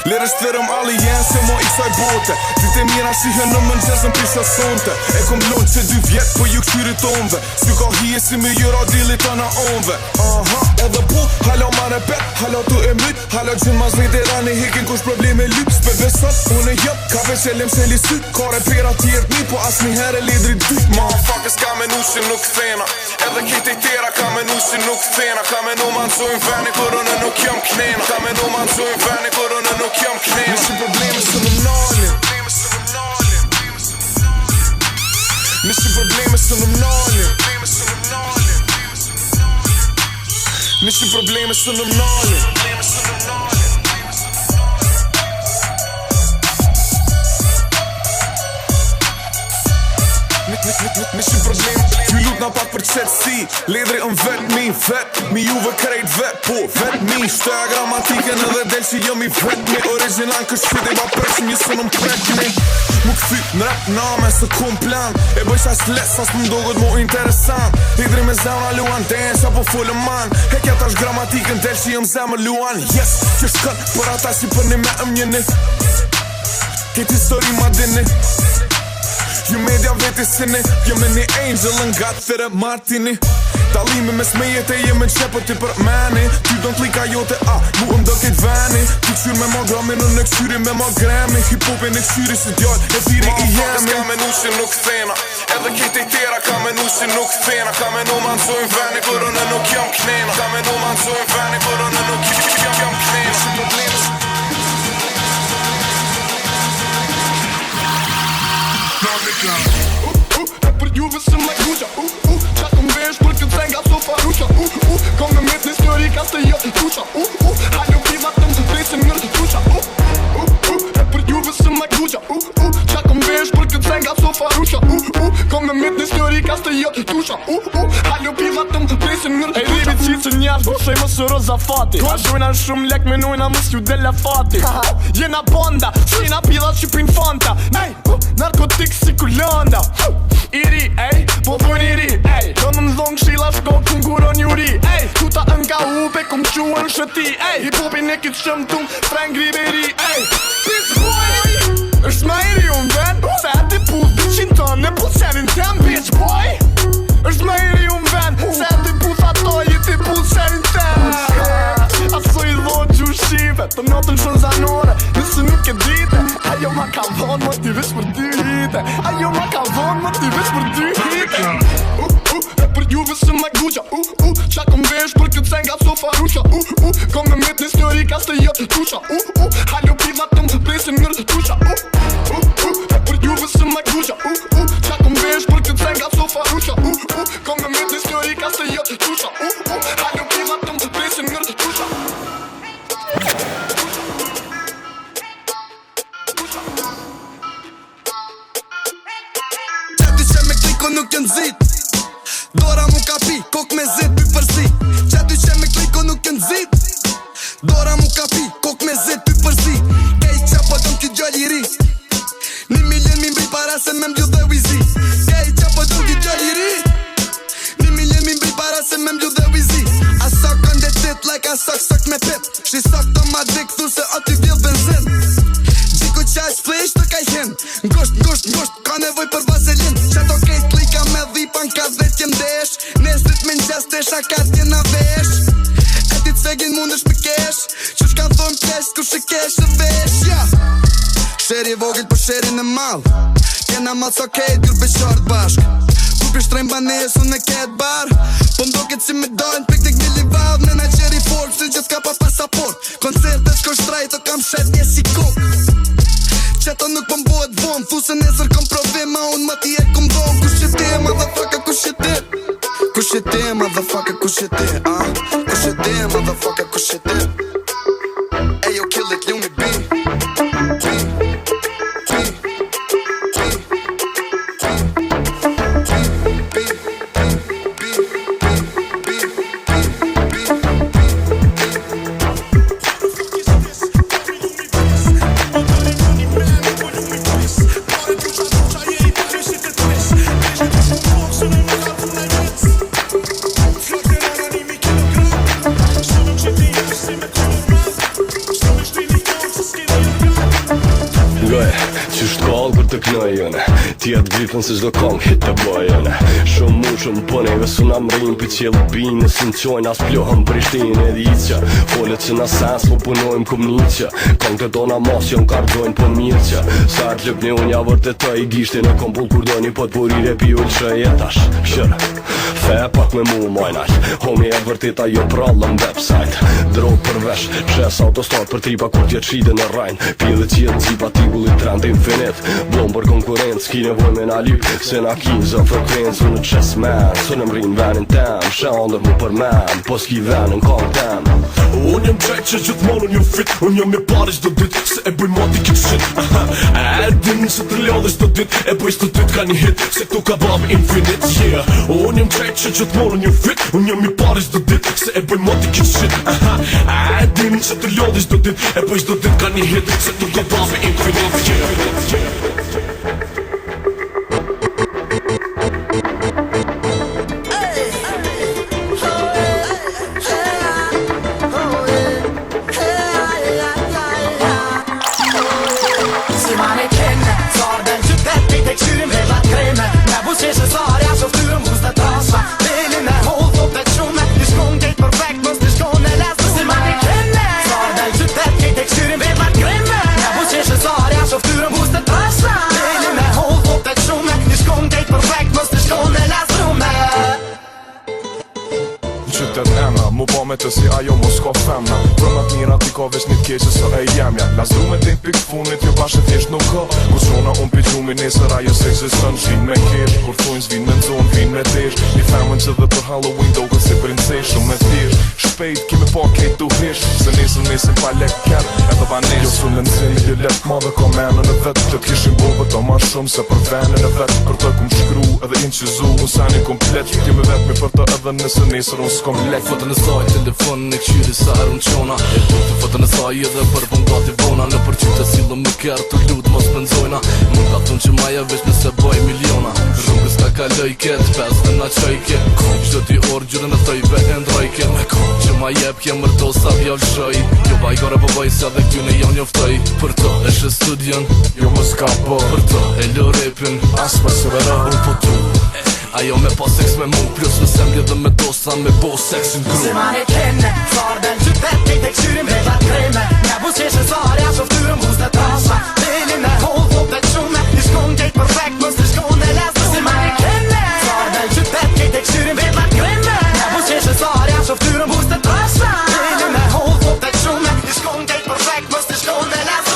[SPEAKER 10] Lirës të verëm ali jenë se mo i kësaj bote Dite mira shihen në mëngjezën pisha sonte E kom lonë që 2 vjet po ju këshyrit onve S'ju ka hije si me jura dilit të na onve Aha, edhe po, hala ma repet, hala tu e myt Hala gjën mas veterani hekin kush probleme lyp S'pe beson, unë e jep, ka veç e lem se lisyt Kare pera tjertë mi, po as një herë lidri dyt Motherfuckers ka menu që nuk thena Edhe kejt e tjera ka menu që nuk thena Ka menu ma nëzojnë veni kur unë nuk jam knena Ka menu ma nëzojnë veni kur unë nuk jam knena Nishin probleme së në mnalin Nishin probleme së në mnalin Nishin probleme së në mnalin Nishin probleme Ju lut na pak për qetësi Ledri vet mi juve krejt vet Po, vet mi Shtoja gramatiken edhe del që jëm i vet mi Original kështë shit e ba përshim një së nëm prek mi Mu këthy në rap name se kom plan E bëjsh as les as më ndogot mu interesant Ledri me zemra luan dance apo full man Hekja tash gramatiken del që jëm zemër luan Yes, kjo shkën për ata si për një me njëni Këtë histori ma dini Ju media veti sini Jem me një angel nga të thire Martini Dalimi mes me jetë e jem në qepër ti për meni Ty don't lika jote mu do kejt veni Ty qyr me ma grami në këqyri me ma gremi Hip-hopin e këqyri si djall e thiri i jemi Ka menu që nuk thena Edhe kejt e tjera ka menu që nuk thena Ka menu ma nëzojnë veni kur unë nuk jam knena Ka menu ma nëzojnë veni kur unë nuk jam knena Shumë problemës E për juve së m'lek duqa Qa kom vesh për këtë zenga so faruqa Kom me met një stori ka së jo tuqa Haljo piva të më të presin mërë të tuqa E për juve së m'lek duqa Qa kom vesh për këtë zenga so faruqa Kom me met një stori ka së jo tuqa Haljo piva të më të presin mërë të tuqa E ribit qitë që njarë bushoj më së roza fati A dojna shumë lek me nojna më s'ju della fati Jena bonda, shina pila që pin fanta Narkotik si kulanda Iri, po bojnë iri Do më mdhon kshila shko këm guron juri Tuta nga ube kom quen shëti Hip-hopin e kitë shëm tum Frank Riberi This boy është ma iri unë ven Se ati pull 200 ton e pull 7 tem bitch boy është ma iri unë ven Se ati pull ato jeti pull 7 tem Aso i dhonë gjushive Të notën shën zanore Nësë nuk e dite Ajo ma ka vonë më t'i vesh për 2 hite Ajo ma ka vonë më t'i vesh për 2 hite E për juve së m'lek duqa Qa kom vesh për këtë zenga so faruqa Kom me met një stori ka së jo tuqa Haljo piva të më presin mërë të tuqa E për juve së m'lek duqa Qa kom vesh për këtë zenga so faruqa Kom me met një stori ka së jo tuqa Haljo piva të më presin mërë të tuqa Nuk jën zit Dora mu ka pi, kok me zit pi përsi Qa ty që me kliko nuk jën zit Dora mu ka pi, kok me zit pi përsi Kej qa po dëm ki gjall i ri 1 milion mi mbri para se me mbju dhe wizi Kej qa po dëm ki gjall i ri 1 milion mi mbri para se me mbju dhe wizi I suck on the tit like I suck me pip She sucked on my dick thu se o t'i vjell benzin Gjiko qa është flesh të kaj hin Ngusht, ka nevoj për vaselin Qato kejt klika me dhipan ka vet jem desh Nesrit me nxas të shakat jena vesh E ti t'fegin mund është për kesh Qysh ka thonë kesh, ku shë kesh në vesh Sheri vogil për sherin e mal Kena mal so kejt gjur për short bashk Kur për shtrejn banes unë e ket bar Po mdo këtë si me dojnë piknik një livad Me na qeri Forbes si gjithka pa pasaport Koncerte shko shtrajt o kam shet një si kok Qeto nuk po m'bohet vom Thuse nesër kom provima unë ma ti e kom dhom Kush e ti, motherfucker, kush e ti Kush e ti, motherfucker, kush e ti Kush e ti, motherfucker, kush e ti Ayo, kill it, Luni B
[SPEAKER 1] të knojën Tjetë gritën se çdo kong hit të bëjën Shumë mushën po neve su na mrin për qelë binë Së në qojnë as plohën Prishtinë e diqë Folët që na sens po punojmë kum niqë Kong të tona mos që kartojnë po mirë Sa të lëpni unë ja vërtetoj i gishti në kompull kur doni po të burire pi ullë që jetash Shërë, fe pak me mu majnall Homi e vërteta jo prallëm website Drog për vesh, shes autostart për tripa kur tjetë shide në rajnë Pile qjetë zipa tibullit trend infinit Blom për konkurencë, ki nevoj me na lyp Se na ki zë frekvencë unë qes men Së në mrin venin tem, shëndër mu për men Po s'ki venin kong tem
[SPEAKER 15] Unë jem qaj që gjithmonë unë jem fit Unë jem me pare qdo dit Se e bëj mati kip shit E din që të lodhe qdo dit E bëj qdo dit ka një hit Se tu ka bab infinite yeah. Unë jem qaj që gjithmonë unë jem fit Unë jem me pare qdo dit Se e bëj mati kip shit E din që të lodhe qdo dit E bëj qdo dit ka një hit Se tu ka bab infinite yeah. Mu po me të si ajo mos ka femna Prënat mira ti ka vesh një t'keqe së e jemja Lasdru me t'in pik funit jo bashe thjesht nuk ka Ku shona unë pi gjumi nesër ajo se existën Vin me kesh, kur thujnë zvin me ndzon, vin me desh Një femën që dhe për Halloween do këtë si princesh Shumë me thjesht, shpejt kime po kejt tu hish Se nesën mesin pa lek ker, edhe ba nesh Jo su lëndzin, një let ma dhe ka menën e vet Të t'kishin bove të ma shumë se për venën e vet Për të kum shkru edhe incizu, unë sani komplet Kime vet mi për të edhe nëse nesër unë s'kom lek
[SPEAKER 14] Saj telefon në qyri sa arun qona E të të fëtë në saj edhe për pëngati vona Në për qyte silë më kërë të lutë mos pëndzojna Më ka thunë që maja vesh nëse baj miliona Rrugës të kaloj ketë, pes dhe na qaj ketë Qdo t'i orë gjyrën e thojve e ndroj ketë Që ma jep kje mërdo sa vjall shoj Jo bajgore po baj se dhe këtyne jo njoftoj Për to e shë studion,
[SPEAKER 10] jo më s'ka bo
[SPEAKER 14] Për to e lë repin,
[SPEAKER 10] as për së vera
[SPEAKER 14] Unë po tu Ajo me po seks me mu Plus në semlje dhe me dosa me bo seksin gru
[SPEAKER 6] Se ma ne kenne, far den qytet Kejt e këshyrim vetat kreme Nga bus qeshe zarja shoftyrën bus dhe trasa Delin e hold pop dhe qume Një shkon kejt perfekt mës të shkon e les Se ma ne kenne, far den qytet Kejt e këshyrim vetat kreme Nga bus qeshe zarja shoftyrën bus dhe trasa Delin e hold pop dhe qume Një shkon kejt perfekt mës të shkon e les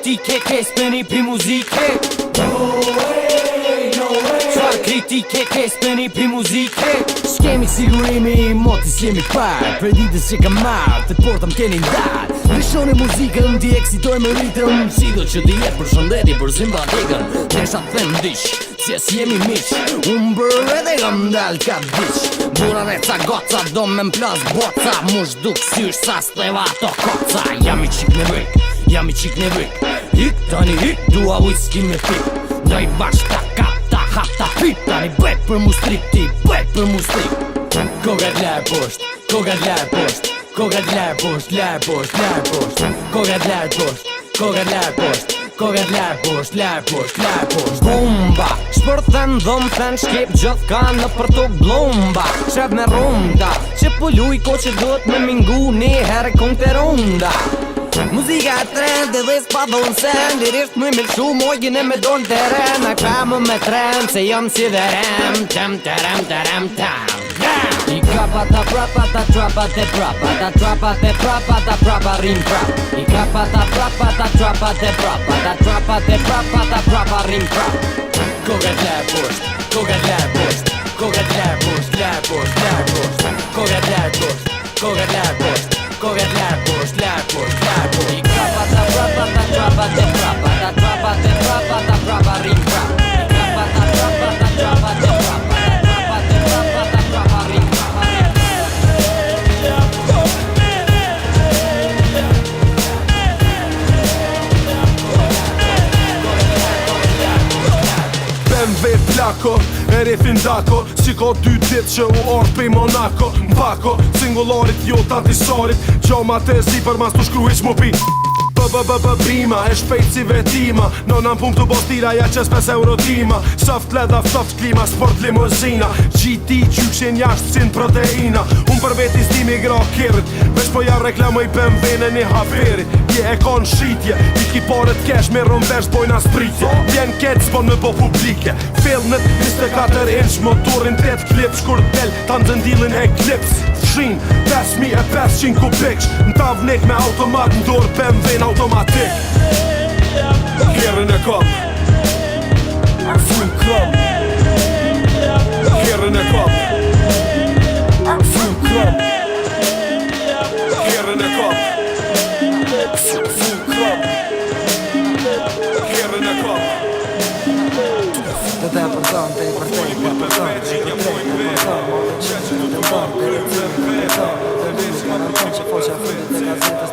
[SPEAKER 4] Kritike s'peni pi muzike Qfar kritike s'peni pi muzike Shkemi sigurimi, motis jemi par Për ditës që kam marrë, të portëm keni ndarë Rishoni muzikën, ti eksitoj me ritëm Sido që ti jetë për shëndeti për simpatikën Nesha të them dish, qes jemi miq Unë bërë edhe kam dal ka diq Bura dhe ca goca, do me m'plas boca Mush duk sysh sa steva to koca Jam i qik në vik, jam i qik në vik Hik tani hik, dua whisky me pik Doj bash ta kap, ta hap, ta pip Tani bëjt për mu strip, ti bëjt për mu strip Kogat lër posht, kogat lër posht Kogat lër posht, lër posht, lër posht Kogat lër posht, kogat lër posht Kogat lër posht, lër posht, lër posht Bomba, shpërthen dhëm thën shkip Gjëth ka në për tuk blomba Qep me ronda, që pulluj ko që duhet me mingu Një herë kong të ronda Muzika e trend edhe s'pa dhonë sen Lirisht më milshu mojgjën e me donë të ren A ka më me trend se jam si dhe rem Tem të rem të rem tam I kapa ta prapa ta trapa te prapa Ta trapa te prapa ta prapa rim prap I kapa ta prapa ta trapa te prapa Ta trapa te prapa ta prapa rim prap Kogat lër posht, kogat lër posht Kogat lër posht, lër posht, lër posht Kogat lër posht, kogat lër posht Kogat lër posht, lër posht, lër posht I kapa ta prapa ta trapa te prapa Ta trapa te prapa ta prapa rim prap I kapa ta prapa ta trapa te prapa Ta trapa te prapa ta prapa rim prap
[SPEAKER 1] Monaco, eri Findako, si ka 2 dit që u orë pej Monaco. Mbako, singularit jo t'antisarit, gjo ma te si për mas të shkru iq mu pi. Bima, e shpejt si vetima. Nona m'pum të bostira, ja qes 5 euro tima. Soft leather, soft klima, sport limuzina. GT, qykshin jasht sin proteina. Unë për veti stimi gra kirit, veç po ja reklamoj BMW-në një haverit. Je e kon shqitje, i ki paret kesh me rëmvesh bojna spritje. Vjen ketë s'pon me po publike. Fillnet 24 inch, motorin 8 klip, shkurtel, tanë zëndilin e klips. Fshin, 5500 kubiksh, n'tavnik me automat, n'dor BMW automatik. Herën e kom, full krom. Herën e kom, full krom. Herën e kom, full krom. Herën e kom.
[SPEAKER 4] Të për tonë, të i për te, të për tonë, të i për te, të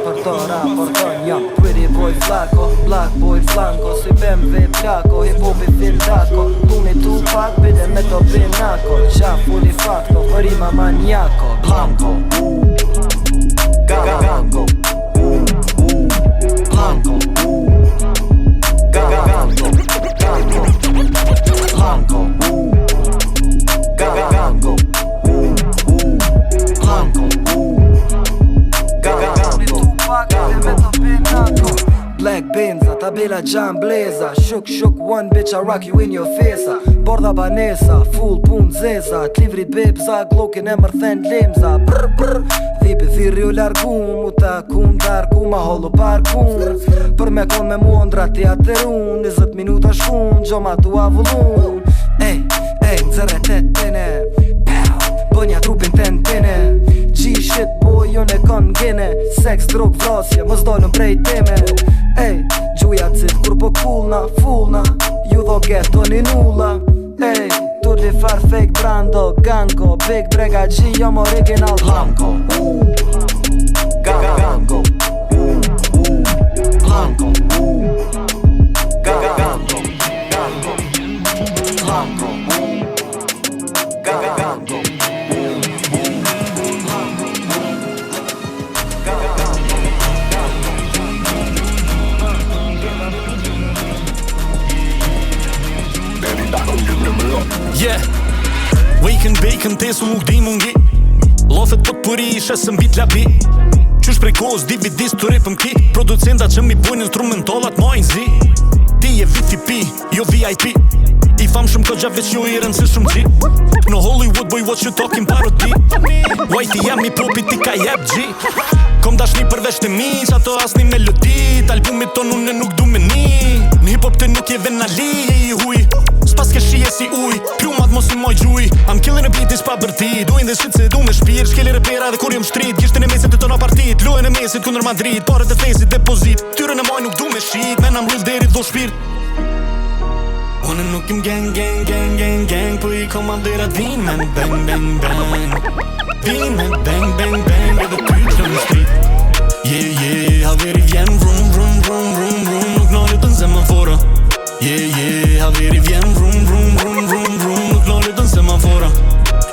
[SPEAKER 4] për tonë, të për tonë, të i për pretty boy flaco, black boy flanco, si BMW plako, hip hopi Findako, puni Tupac, bide me to Pinako, qa fulli fatko, rima maniako, Blanco, Gango, Blanco, Gango, Blanco, Gango, Black Benza, tabela John Blazer. Shuk, one bitch, I rock you in your face. Borda banesa, full pun zeza. T'livri bebza, Glockin e mërthen lemza. Brr, dhipi thiri u largun, mu ta kun darku, ma hollu parkun. Për me kon me mu ndra ti aterun, 20 minuta shkun, gjoma tu avullun. Ej, nëzëre tetene, bënja trupin tentene. G-shit boy, jo ne kon gene. Sex, drog, vrasje, mos dolën prej teme. Ej, gjuja cil kur po fullna, ju dho ghetto një nulla. Ej, tu li far fake brando, gango, big brega G, jom original Blanco, Gango, Blanco, Gango, Blanco, Gango.
[SPEAKER 8] Yeah, wake and bacon, tesu nuk di mungi. Lofet pot puri ishe së mbit labi. Qysh prej kohës DVDs të ripëm ki. Producenta që mi bojnë instrumentallat majnë zi. Ti je VVP, jo VIP. I fam shumë ko gjave që jo i rëndësi shumë gji. Në Hollywood boy what you talking parody. Whitey jam i popi ti ka jep gji. Kom dashni përveç të mi, që ato asni melodit. Albumit ton unë nuk du me ni. Në hip hop të nuk je venali, je i huj. S'pas ke shije si uj, plumat mos i moj gjuj. I'm killing a beat is pa bërti, doing this shit se du me shpir. Shkeli repera dhe kur jom shtrit, gishtën e mesit të tona partit. Luën e mesit kundër Madrid, paret e fesit depozit. Tyrën e moj nuk du me shit, men am rrës deri dho shpirt. Unë nuk im gang, po i komanderat vin me bang. Vin me bang, edhe ty të në street. Yeah, haveri vjen vroom, nuk nallet në zemafora. Yeah, haveri vjen vroom, nuk nallet në zemafora.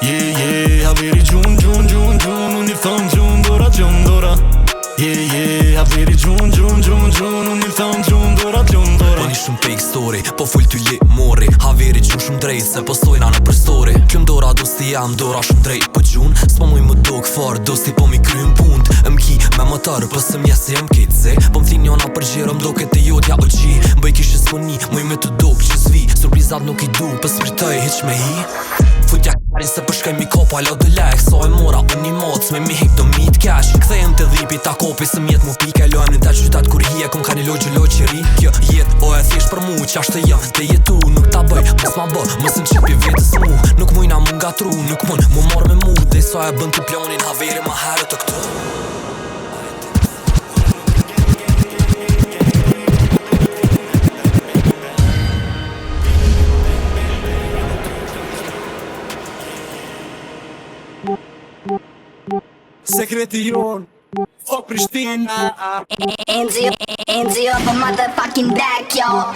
[SPEAKER 8] Yeah, haveri gjun, unë i thëm gjun dora. Yeah, haveri gjun, unë i thëm gjun dora.
[SPEAKER 16] Po një shumë fake story, po full t'y li mori. Haveri gjun shumë drejt, se po stojna në për story. Kjo ndora dosti jam, dora shumë drejt, po gjun s'po muj më dok far, dosti po mi krym punt. M'ki me motor, po së mjesi jam kejt se po m'thin njona për gjero, m'doke të jotja o qi. Bëj kishe s'poni, muj me të dok që zvi. Surprizat nuk i du, pës spritoj hiq me hi. Futja karin se përshkaj mi kopa, lau dë lek. So e mora unë i moc, me mi hek do meet cash. Kthejem të dhipi ta kopi, së mjet mu pike. Lojmë në ta qytat kur hi e kom ka një lo qëri. Kjo jet o e thjesht për mu, qashtë ja të jetu. Nuk ta bëj, mos ma bë, mos në qëpje vetës mu. Nuk mujna mu nga tru, nuk mun mu marrë me mu. Dhe sa e bën të plonin, haveri ma herë të këtu.
[SPEAKER 8] Sekreti jon, fuck Prishtina.
[SPEAKER 17] Hands up on motherfucking back, y'all.